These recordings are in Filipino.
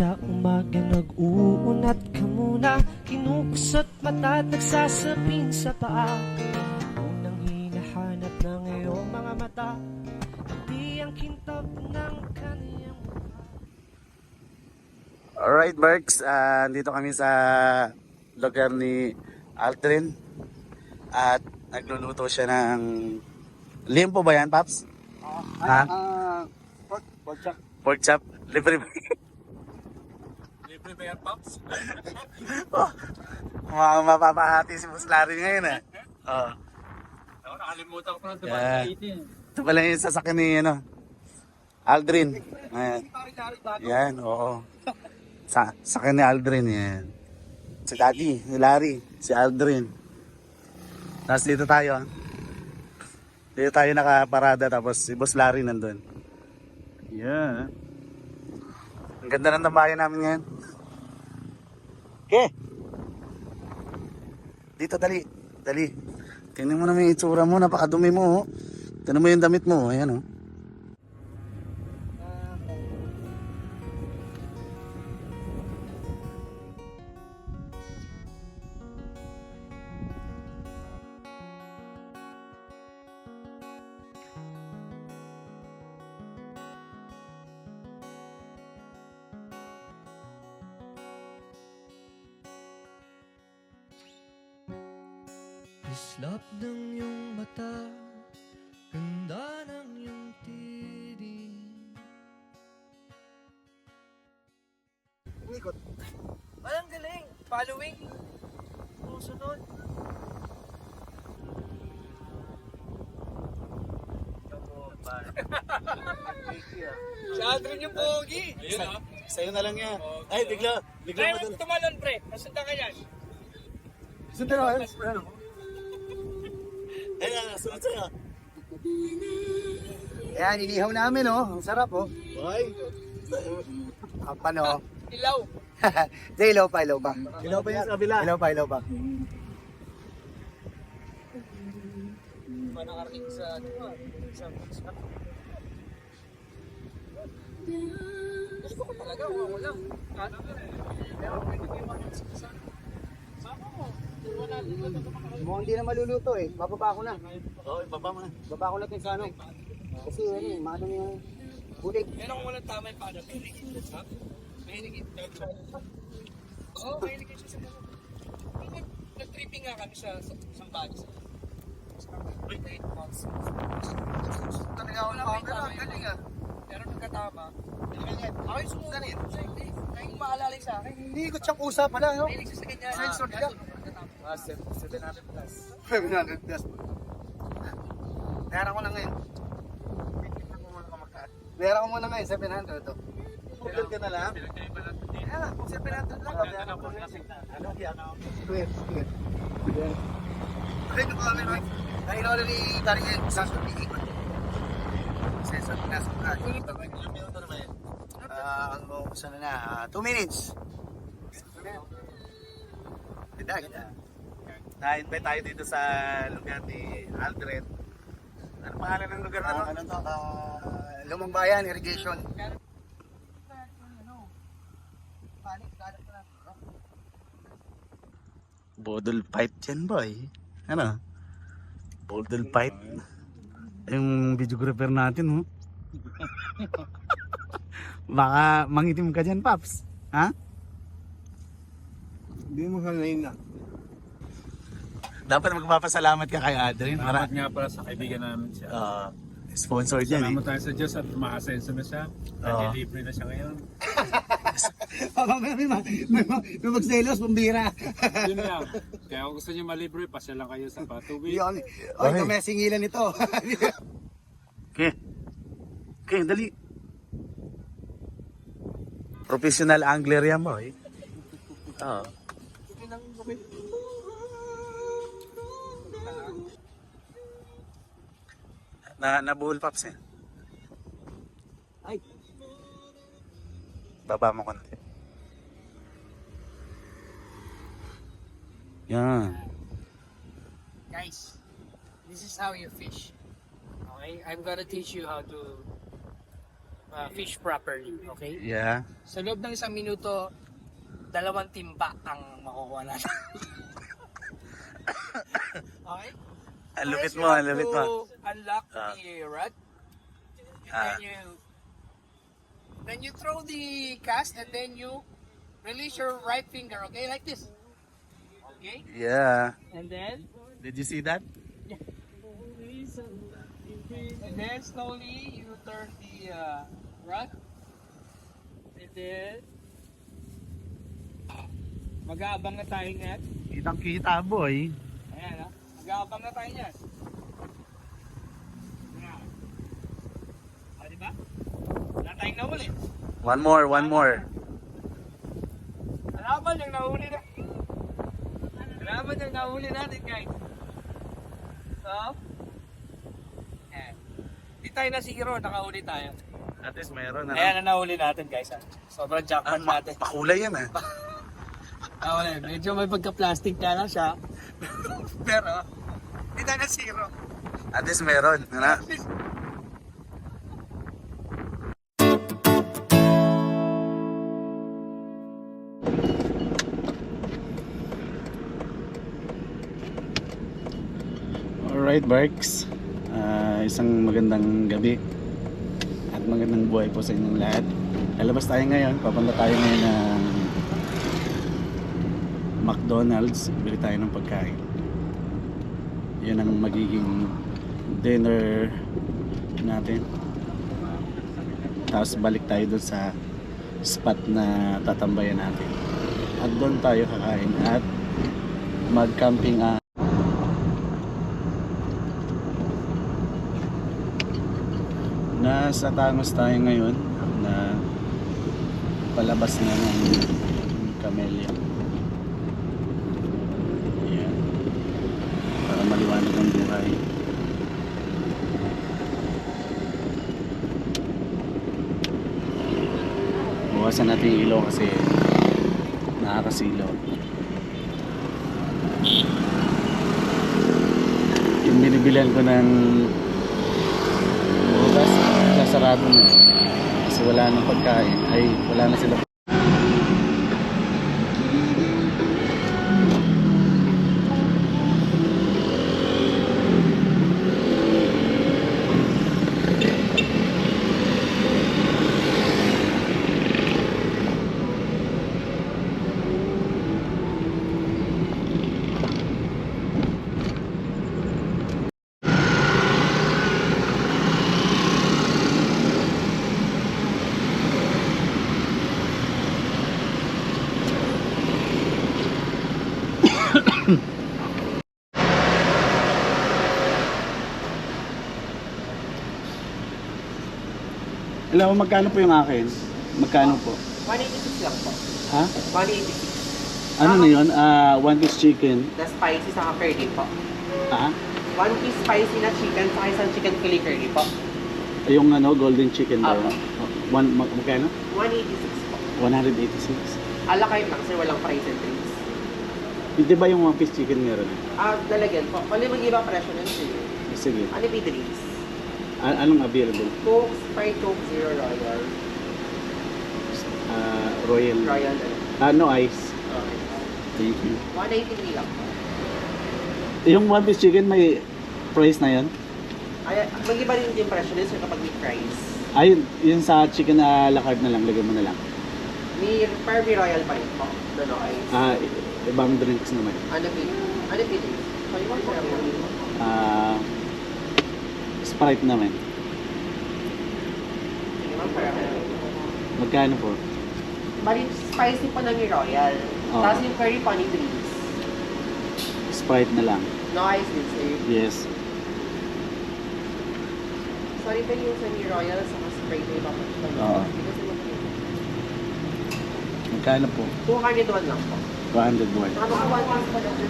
sa umaga nag-uunat ka muna, kinukusot mata at nagsasapin sa paa. Unang hinahanap ng iyong mga mata, di ang kintab ng kaniyang mukha. Alright, Berks, dito kami sa lugar ni Aldrin at nagluluto siya ng limpo ba yan, Paps? Ha? Pork chop. Libre ba? Libre ba yan, Pops? Oh, mapapahati si Boss Larry ngayon eh. Oh. Ako, nakalimutan ko na ito. Yeah. Ito pala yung sasakyan ni Aldrin. Ayan. Yan, oo. Sakyan ni Aldrin yan. Si Daddy, si Larry, si Aldrin. Tapos dito tayo. Dito tayo nakaparada tapos si Boss Larry nandun. Yeah. Ang ganda ng tambayan namin ngayon. Okay. Dito, dali. Dali. Tingnan mo naman yung itsura mo. Napakadumi mo. Oh. Tingnan mo yung damit mo. Ayan oh. Islap ng iyong mata, ganda ng iyong tiring. Umikot. Walang galing, following. Susunod. Si Aldrin yung pogi. Ayun ah. Sa'yo na lang yan. Ay, bigla Ay, madala. tumalon pre. Nasundan ka yan. Sundan ako. Ano? Ay, sunod sa'yo. Ayan, inihaw namin oh. Ang sarap oh. Ay. Kapan oh. Ilaw. Di, ilaw pa, ilaw pa. Ilaw pa yung sa kabila. Ilaw pa, ilaw pa. Manakarating sa gusto ko talaga, wala lang. Pero pwede kayo mag-isa. Sama mo. Mukhang hindi na maluluto eh. Bababa ko na. Oo, baba mo na. Baba ko na ito sa ano. Kasi ano eh, maano yung bulik. Meron ko walang tama yung paano. Mahiligit. Oo, mahiligit siya sa mga. Nag-tripping nga kami sa Sambales. 8 months. Talaga ako na camera. Galing ah. Pero nagkatama. Ako yung sumunod. Kaya maalala sa akin. Hindi ko siyang usap pala. No? Mahilig siya sa ganyan. Censored ka. 700 plus. 700 plus. Meron ko na ngayon. Meron ko muna ngayon, 700 to. Pagod ka na lang. Kaya kung 700 lang. Clear. Okay, no camera. Dahil ako ni Darien, sa Subihin. Sensor na sa brand. Saan na? 2 minutes. Ganda. Na-invite tayo dito sa lugar ni Aldrin. Ano pangalan ng lugar na to? Ano to? Lumang Bayan, Irrigation. Bodol fight yan, boy. Ano? Bodol fight. Yung videographer natin, oh. Baka mangitim ka dyan, Paps. Ha? Hindi mo kanayin na. Dapat magpapasalamat ka kay Aldrin. Salamat nga pala sa kaibigan namin siya. Sponsor dyan, Salamat eh. tayo sa Diyos at umaasenso na siya. Oo. Libre na siya ngayon. May magselos, pambira. Yun lang. Kaya kung gusto niyo malibre, pasya lang kayo sa Patuwi. Yun. Oy, may singilan ito. Okay. Okay, dali. Professional angler yan, boy. Oo. Nabuhol, Paps, eh. Ay. Baba mo konti. Yan. Guys, this is how you fish. Okay, I'm gonna teach you how to fish properly, okay? Yeah. Sa loob ng 1 minuto, 2 timba ang makukuha natin. Okay? Ang lupit First, mo, you ang have lupit mo. to unlock the rod. And then you throw the cast and then you release your right finger, okay? Like this. Okay? Yeah. And then, Did you see that? slowly you turn the rod. And then, mag-aabang na tayo niyan. Kitang-kita, boy. Ayan, mag-aabang na tayo niyan. Ayan. Diba? Wala tayong nahuli. One more. Alaman yung nahuli na. Alaman yung nahuli natin, guys. So, ayan. Di tayo na zero, nakahuli tayo. At least mayroon, ano? Ayan ang nahuli natin, guys. Sobrang jackpot natin. Makulay yan, ah. Okay, medyo may pagka-plastic na lang siya. Pero, di tayo na zero. At least meron, ano? Alright, Barks. Isang magandang gabi at magandang buhay po sa inyong lahat. Lalabas tayo ngayon. Papunta tayo ngayon ng McDonald's. Bili tayo ng pagkain. Yan ang magiging dinner natin. Tapos balik tayo dun sa spot na tatambayan natin. At doon tayo kakain at mag-camping. Nasa Tangos tayo ngayon na palabas na ng Camellia. Ayan. Para maliwanag ang buhay. Bukasan natin yung ilaw kasi nakakasilaw. Yung binibilihan ko ng bukas, sasarado na kasi wala nang pagkain, ay wala na sila. Hello, magkano po yung akin? Magkano po? 186 lang po. Ha? 186. Ano na yun? One piece chicken. The spicy sa curly po. Ha? 1 piece spicy na chicken sa isang chicken chili curly po. Yung ano, golden chicken ba yun? Apo. Magkano? 186 po. 186. A la carte lang sir, walang fries and drinks. Hindi ba yung one piece chicken meron? Lalagyan po. Ano yung mag-iba presyo nun sir? Sige. Ano yung drinks? Anong available? Coke, Sprite Coke, Zero Royal. Royal. Royal ano? No ice. Okay. Thank you. 183 lang po. Yung one piece chicken may price na yun? Ay, mag-iba rin yung presyo nun sir kapag may fries. Ayun, yun sa chicken à la carte na lang, lagyan mo na lang. May Royal pa rin po. Doon ice. Ibang drinks naman. Ano yung drinks? Sorry mo sir. Sprite naman. Sige ma'am, para ka naman. Magkano po? Bali, spicy po ng Royal. Oo. Tapos yung curry pa ni drinks. Sprite na lang. No ice din, sir. Yes. Sorry pa yung semi Royal sa Sprite na iba po. Oo. Magkano po? 201 lang po. 201. Ano ka 1 piece pa lang sir?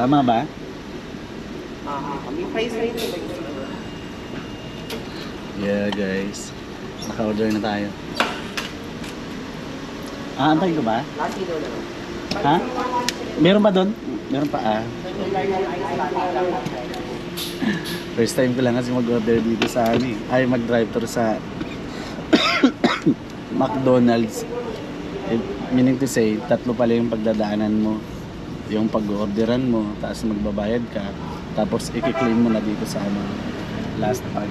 Tama ba? May price rin yung Yeah guys. Naka-order na tayo. Antay ko ba? last video na lang. Ha? Meron ba doon? Meron pa First time ko lang kasi mag-order dito sa ay mag-drive-thru sa McDonald's. Meaning to say, tatlo pala yung pagdadaanan mo. Yung pag-orderan mo, tapos magbabayad ka, tapos i-claim mo na dito sa ano, last part.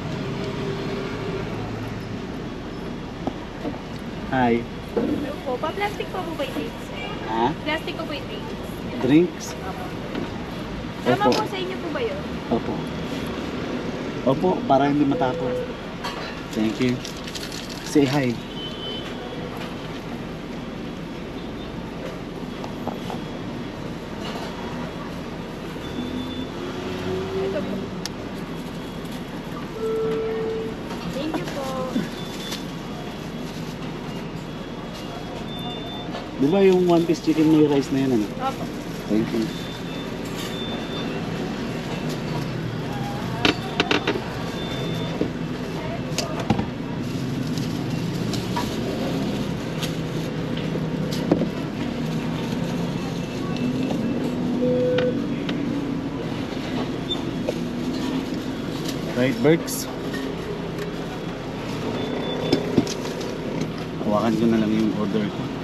Hi. Po, pa-plastic po ba yung drinks? Ha? Plastic po ba yung drinks? Drinks? Tama Opo. po sa inyo po ba yun? Opo. Opo, para hindi matapon. Thank you. Say hi. Ito po. Thank you po. Di ba yung one piece chicken may rice na yun ano? Opo. Thank you. Right, Berks? Hawakan ko na lang yung order ko.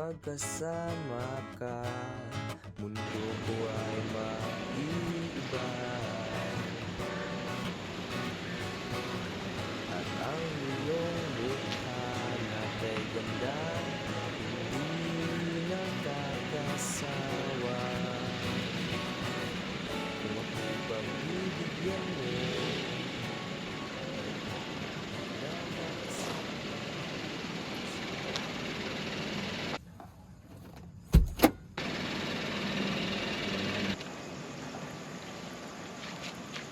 Kapag kasama ka, mundo ko ay maiiba. At ang iyong mukha na kay ganda, hindi nakakasawa. Kung ako'y pagbibigyan mo, dapat sa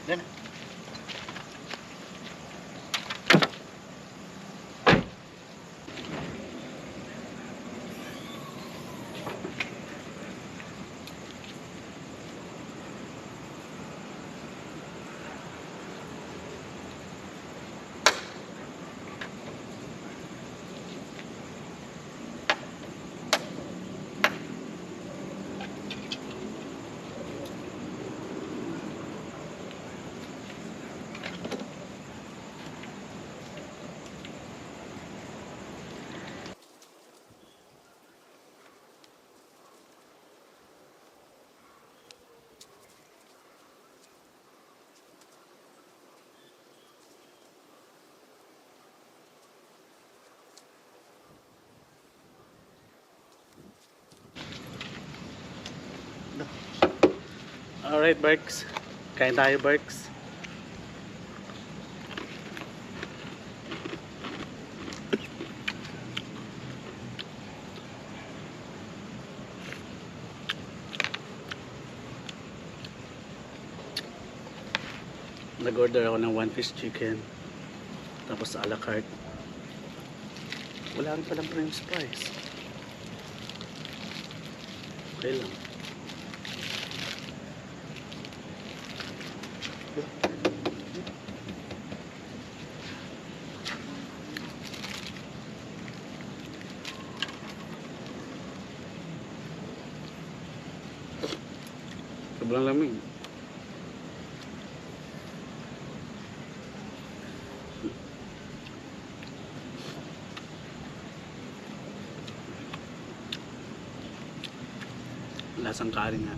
Yan. Alright, Berks. Kain tayo, Berks. Nag-order ako ng one piece chicken. Tapos a la carte. Wala rin palang french fries. Okay lang. Sobrang lamig. Lasang karing nga.